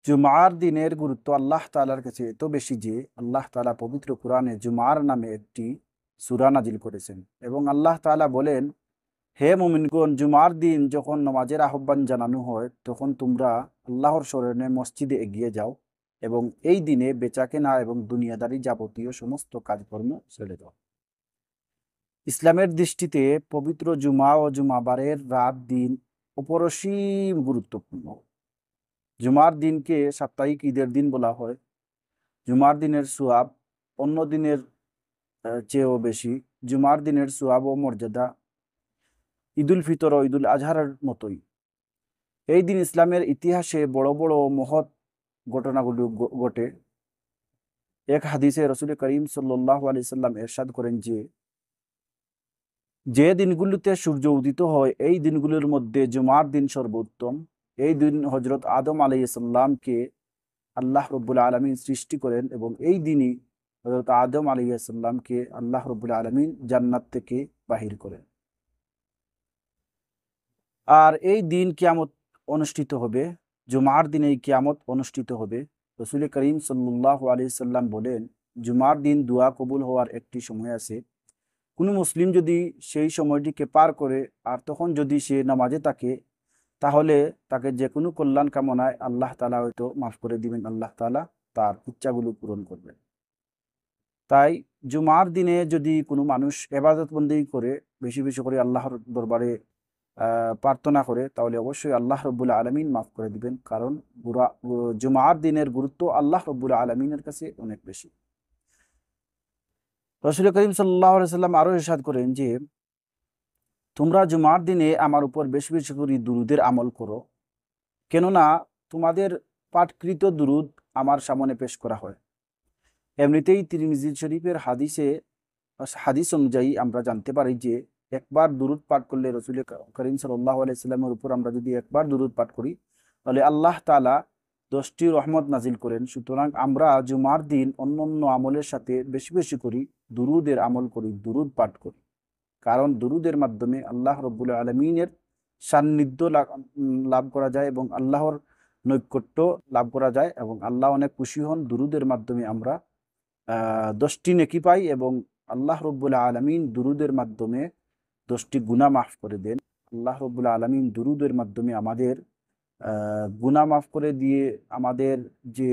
জুমার দিনের গুরুত্ব আল্লাহ তাআলার কাছে এত বেশি যে আল্লাহ তাআলা পবিত্র কোরআনে জুমার নামে একটি সূরা নাজিল করেছেন এবং আল্লাহ তাআলা বলেন, হে মুমিনগণ, জুমার দিন যখন নামাজের আহ্বান জানানো হয় তখন তোমরা আল্লাহর স্মরণে মসজিদে এগিয়ে যাও এবং এই দিনে বেচাকেনা এবং দুনিয়াদারি যাবতীয় সমস্ত কাজকর্ম ছেড়ে দাও। ইসলামের দৃষ্টিতে পবিত্র জুমা ও জুমাবারের রাত দিন অপরসীম গুরুত্বপূর্ণ। জুমার দিনকে সাপ্তাহিক ঈদের দিন বলা হয়। জুমার দিনের সোয়াব অন্য দিনের চেয়েও বেশি। জুমার দিনের সোয়াব ও মর্যাদা ঈদুল ফিতর ও ঈদুল আজহার মতোই। এই দিন ইসলামের ইতিহাসে বড় বড় মহৎ ঘটনাগুলো ঘটে। এক হাদিসে রসুল করিম সাল্লাল্লাহু আলাইহি সাল্লাম এরশাদ করেন যে, যে দিনগুলোতে সূর্য উদিত হয় এই দিনগুলোর মধ্যে জুমার দিন সর্বোত্তম। এই দিন হজরত আদম আলাইহিস সালামকে আল্লাহ রব্বুল আলমিন সৃষ্টি করেন এবং এই দিনই হযরত আদম আলাইহিস সালামকে আল্লাহ রব্বুল আলমিন জান্নাত থেকে বাহির করেন। আর এই দিন কিয়ামত অনুষ্ঠিত হবে, জুমার দিনেই কিয়ামত অনুষ্ঠিত হবে। রসুল করিম সাল্লাল্লাহু আলাইহি সাল্লাম বলেন, জুমার দিন দোয়া কবুল হওয়ার একটি সময় আছে। কোনো মুসলিম যদি সেই সময়টিকে পার করে আর তখন যদি সে নামাজে থাকে, তাহলে তাকে যে কোনো কল্যাণ কামনায় আল্লাহ তাআলা হয়তো মাফ করে দিবেন, আল্লাহ তাআলা তার ইচ্ছাগুলো পূরণ করবেন। তাই জুমার দিনে যদি কোনো মানুষ ইবাদত বন্দেগী করে, বেশি বেশি করে আল্লাহর দরবারে প্রার্থনা করে, তাহলে অবশ্যই আল্লাহ রব্বুল আলমিন মাফ করে দিবেন। কারণ জুমার দিনের গুরুত্ব আল্লাহ রব্বুল আলমিনের কাছে অনেক বেশি। রাসূল করিম সাল্লাল্লাহু আলাইহি সাল্লাম আরও ইরশাদ করেন যে, তোমরা জুমার দিনে আমার উপর বেশি বেশি করে দুরূদের আমল করো, কেননা তোমাদের পাঠকৃত দুরূদ আমার সামনে পেশ করা হয়। এমনিতেই তিরমিজি শরীফের হাদিস অনুযায়ী আমরা জানতে পারি যে, একবার দুরূদ পাঠ করলে, রসুল করিম সাল্লাল্লাহু আলাইহি সাল্লামের উপর আমরা যদি একবার দুরূদ পাঠ করি, তাহলে আল্লাহ তাআলা 10টি রহমত নাজিল করেন। সুতরাং আমরা জুমার দিন অন্য অন্য আমলের সাথে বেশি বেশি করি দুরূদের আমল করি, দুরূদ পাঠ করি। কারণ দুরূদের মাধ্যমে আল্লাহ রব্বুল আলমিনের সান্নিধ্য লাভ করা যায় এবং আল্লাহর নৈকট্য লাভ করা যায় এবং আল্লাহ অনেক খুশি হন। দুরূদের মাধ্যমে আমরা 10টি নেকি পাই এবং আল্লাহ রব্বুল আলমিন দুরূদের মাধ্যমে 10টি গুনাহ মাফ করে দেন। আল্লাহ রব্বুল আলমিন দুরূদের মাধ্যমে আমাদের গুনাহ মাফ করে দিয়ে আমাদের যে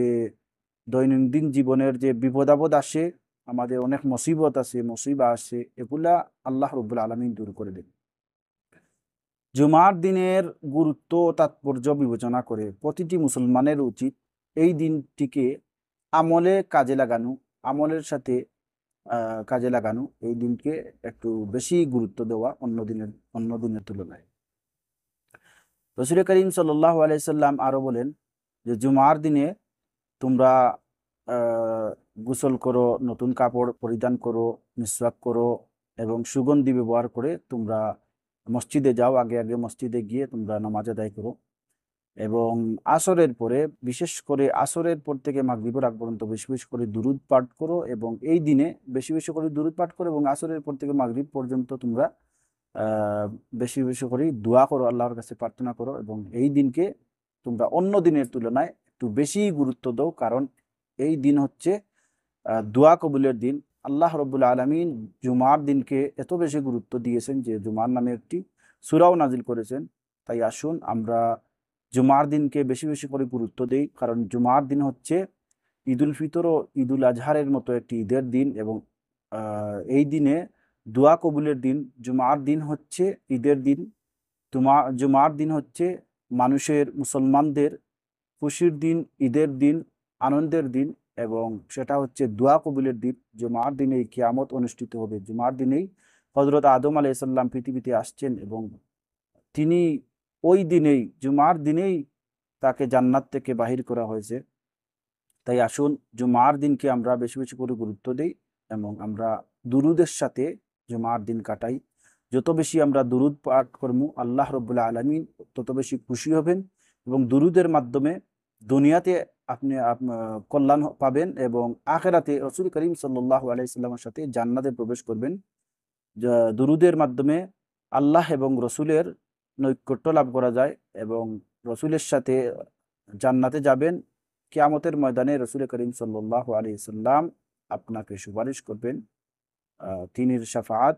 দৈনন্দিন জীবনের যে বিপদ-আপদ আসে, আমাদের অনেক মুসিবত আছে, মুসিবা আসে, এগুলা আল্লাহ রব্বুল আলমিন দূর করে দেন। জুমার দিনের গুরুত্ব ও তাৎপর্য বিবেচনা করে প্রতিটি মুসলমানের উচিত এই দিনটিকে আমলে কাজে লাগানো, আমলের সাথে কাজে লাগানো। এই দিনকে একটু বেশি গুরুত্ব দেওয়া অন্য দিনের তুলনায়। রসুল করিম সাল্লাল্লাহু আলাইহি সাল্লাম আরও বলেন যে, জুমার দিনে তোমরা গোসল করো, নতুন কাপড় পরিধান করো, মিসওয়াক করো এবং সুগন্ধি ব্যবহার করে তোমরা মসজিদে যাও। আগে আগে মসজিদে গিয়ে তোমরা নামাজ আদায় করো এবং আসরের পরে, বিশেষ করে আসরের পর থেকে মাগরিবের আগ পর্যন্ত বেশি বেশি করে দুরূদ পাঠ করো এবং এই দিনে বেশি বেশি করে দুরূদ পাঠ করো এবং আসরের পর থেকে মাগরিব পর্যন্ত তোমরা বেশি বেশি করে দোয়া করো, আল্লাহর কাছে প্রার্থনা করো এবং এই দিনকে তোমরা অন্য দিনের তুলনায় একটু বেশি গুরুত্ব দাও। কারণ এই দিন হচ্ছে দোয়া কবুলের দিন। আল্লাহ রব্বুল আলমিন জুমার দিনকে এত বেশি গুরুত্ব দিয়েছেন যে জুমার নামে একটি সূরাও নাজিল করেছেন। তাই আসুন আমরা জুমার দিনকে বেশি বেশি করে গুরুত্ব দিই। কারণ জুমার দিন হচ্ছে ঈদুল ফিতর ও ঈদুল আজহারের মতো একটি ঈদের দিন এবং এই দিনে দোয়া কবুলের দিন। জুমার দিন হচ্ছে ঈদের দিন। জুমার দিন হচ্ছে মানুষের, মুসলমানদের খুশির দিন, ঈদের দিন, আনন্দের দিন এবং সেটা হচ্ছে দোয়া কবুলের দিন। জুমার দিনেই কিয়ামত অনুষ্ঠিত হবে। জুমার দিনেই হযরত আদম আলাইহিস সালাম পৃথিবীতে আসছেন এবং তিনি ওই দিনেই, জুমার দিনেই তাকে জান্নাত থেকে বাহির করা হয়েছে। তাই আসুন জুমার দিনকে আমরা বেশি বেশি করে গুরুত্ব দিই এবং আমরা দুরূদের সাথে জুমার দিন কাটাই। যত বেশি আমরা দুরূদ পাঠ করব, আল্লাহ রব্বুল আলামিন তত বেশি খুশি হবেন এবং দুরূদের মাধ্যমে দুনিয়াতে আপনি কল্যাণ পাবেন এবং আখিরাতে রাসূল করিম সাল্লাল্লাহু আলাইহি সাল্লামের সাথে জান্নাতে প্রবেশ করবেন। দুরূদের মাধ্যমে আল্লাহ এবং রসুলের নৈকট্য লাভ করা যায় এবং রসুলের সাথে জান্নাতে যাবেন কিয়ামতের ময়দানে রসুল করিম সাল্লাল্লাহু আলাইহি সাল্লাম আপনাকে সুপারিশ করবেন। তিনির শাফাআত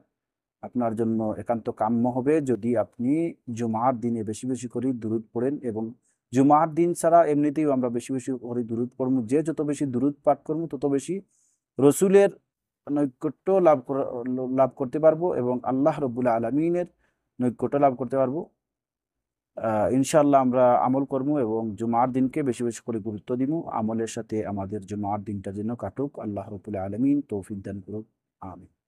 আপনার জন্য একান্ত কাম্য হবে যদি আপনি জুমার দিনে বেশি বেশি করে দুরূদ পড়েন। এবং জুমার দিন ছাড়া এমনিতেই আমরা বেশি বেশি করে দুরূদ পড়ব। যে যত বেশি দুরূদ পাঠ করব তত বেশি রসুলের নৈকট্য লাভ করতে পারবো এবং আল্লাহ রব্বুল আলমিনের নৈকট্য লাভ করতে পারবো। ইনশাআল্লাহ আমরা আমল করবো এবং জুমার দিনকে বেশি বেশি করে গুরুত্ব দিব। আমলের সাথে আমাদের জুমার দিনটা যেন কাটুক। আল্লাহ রব্বুল আলমিন তৌফিক দান করুক। আমিন।